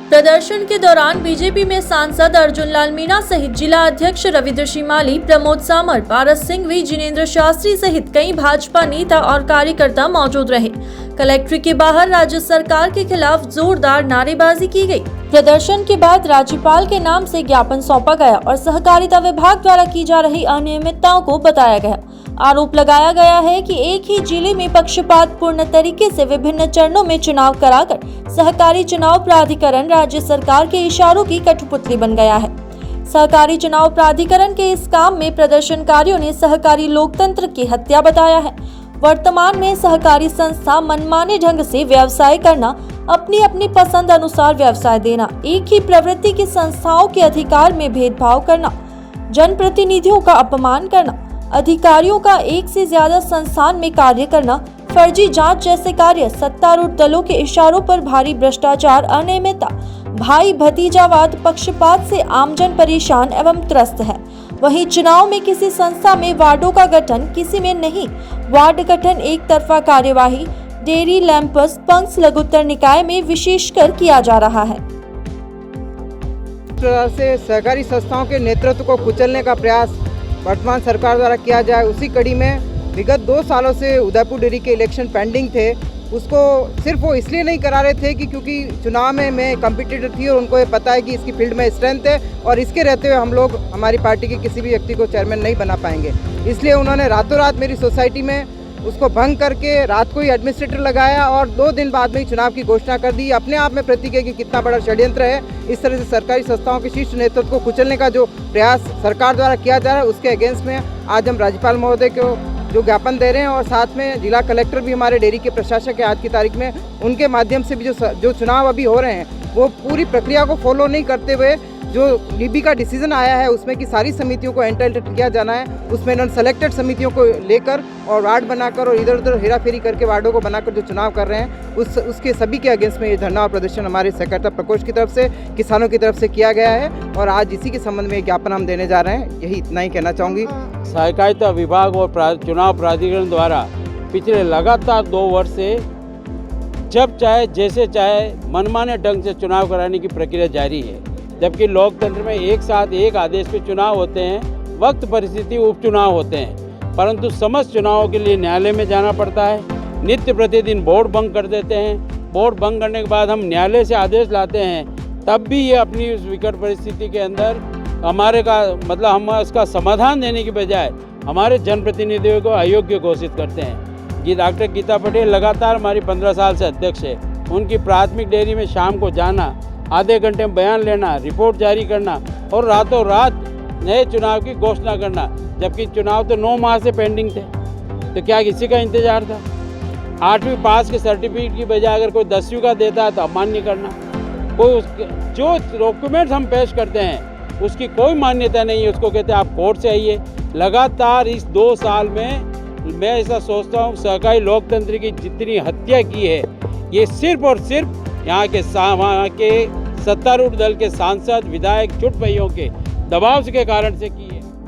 प्रदर्शन के दौरान बीजेपी में सांसद अर्जुन लाल मीणा सहित जिला अध्यक्ष रविंद्र श्रीमाली, प्रमोद सामर, पारस सिंघवी, जिनेंद्र शास्त्री सहित कई भाजपा नेता और कार्यकर्ता मौजूद रहे। कलेक्ट्रेट के बाहर राज्य सरकार के खिलाफ जोरदार नारेबाजी की गई। प्रदर्शन के बाद राज्यपाल के नाम से ज्ञापन सौंपा गया और सहकारिता विभाग द्वारा की जा रही अनियमितताओं को बताया गया। आरोप लगाया गया है कि एक ही जिले में पक्षपातपूर्ण तरीके से विभिन्न चरणों में चुनाव कराकर सहकारी चुनाव प्राधिकरण राज्य सरकार के इशारों की कठपुतली बन गया है। सहकारी चुनाव प्राधिकरण के इस काम में प्रदर्शनकारियों ने सहकारी लोकतंत्र की हत्या बताया है। वर्तमान में सहकारी संस्था मनमाने ढंग से व्यवसाय करना, अपनी अपनी पसंद अनुसार व्यवसाय देना, एक ही प्रवृत्ति की संस्थाओं के अधिकार में भेदभाव करना, जनप्रतिनिधियों का अपमान करना, अधिकारियों का एक से ज्यादा संस्थान में कार्य करना, फर्जी जांच जैसे कार्य, सत्तारूढ़ दलों के इशारों पर भारी भ्रष्टाचार, अनियमितता, भाई भतीजावाद, पक्षपात से आमजन परेशान एवं त्रस्त है। वहीं चुनाव में किसी संस्था में वार्डों का गठन, किसी में नहीं, वार्ड गठन, एक तरफा कार्यवाही, डेयरी, लैंपस, पंक्स लघुत्तर निकाय में विशेषकर किया जा रहा है। इस तरह से सहकारी संस्थाओं के नेतृत्व को कुचलने का प्रयास वर्तमान सरकार द्वारा किया जाए, उसी कड़ी में विगत 2 सालों से उदयपुर डेयरी के इलेक्शन पेंडिंग थे। उसको सिर्फ वो इसलिए नहीं करा रहे थे कि क्योंकि चुनाव में मैं कम्पिटिटर थी और उनको ये पता है कि इसकी फील्ड में स्ट्रेंथ है और इसके रहते हुए हम लोग हमारी पार्टी के किसी भी व्यक्ति को चेयरमैन नहीं बना पाएंगे। इसलिए उन्होंने रातों रात मेरी सोसाइटी में उसको भंग करके रात को ही एडमिनिस्ट्रेटर लगाया और 2 दिन बाद में ही चुनाव की घोषणा कर दी। अपने आप में प्रतीक है कि कितना बड़ा षड्यंत्र है। इस तरह से सरकारी संस्थाओं के शीर्ष नेतृत्व को कुचलने का जो प्रयास सरकार द्वारा किया जा रहा है, उसके अगेंस्ट में आज हम राज्यपाल महोदय को जो ज्ञापन दे रहे हैं और साथ में जिला कलेक्टर भी हमारे डेयरी के प्रशासक है आज की तारीख में, उनके माध्यम से भी जो चुनाव अभी हो रहे हैं वो पूरी प्रक्रिया को फॉलो नहीं करते हुए जो डीबी का डिसीजन आया है उसमें कि सारी समितियों को एंटर किया जाना है, उसमें इन्होंने सेलेक्टेड समितियों को लेकर और वार्ड बनाकर और इधर उधर हेराफेरी करके वार्डों को बनाकर जो चुनाव कर रहे हैं उसके सभी के अगेंस्ट में ये धरना और प्रदर्शन हमारे सहकारिता प्रकोष्ठ की तरफ से, किसानों की तरफ से किया गया है और आज इसी के संबंध में ज्ञापन हम देने जा रहे हैं। यही इतना ही कहना चाहूँगी। सहकारिता विभाग और चुनाव प्राधिकरण द्वारा पिछले लगातार 2 वर्ष से जब चाहे जैसे चाहे मनमाने ढंग से चुनाव कराने की प्रक्रिया जारी है। जबकि लोकतंत्र में एक साथ एक आदेश पे चुनाव होते हैं, वक्त परिस्थिति उपचुनाव होते हैं, परंतु समस्त चुनावों के लिए न्यायालय में जाना पड़ता है। नित्य प्रतिदिन वोट भंग कर देते हैं। वोट भंग करने के बाद हम न्यायालय से आदेश लाते हैं, तब भी ये अपनी उस विकट परिस्थिति के अंदर हम इसका समाधान देने की बजाय हमारे जनप्रतिनिधियों को अयोग्य घोषित करते हैं। ये डॉक्टर गीता पटेल लगातार हमारी 15 साल से अध्यक्ष है। उनकी प्राथमिक डेयरी में शाम को जाना, आधे घंटे में बयान लेना, रिपोर्ट जारी करना और रातों रात नए चुनाव की घोषणा करना, जबकि चुनाव तो 9 माह से पेंडिंग थे। तो क्या किसी का इंतजार था? 8वीं पास के सर्टिफिकेट की बजाय अगर कोई 10वीं का देता है तो अमान्य करना। कोई जो डॉक्यूमेंट्स हम पेश करते हैं उसकी कोई मान्यता नहीं है, उसको कहते हैं आप कोर्ट से आइए। लगातार इस 2 साल में मैं ऐसा सोचता हूँ सहकारी लोकतंत्र की जितनी हत्या की है ये सिर्फ और सिर्फ यहाँ के सत्तारूढ़ दल के सांसद, विधायक, चुटपैयों के दबाव के कारण से की है।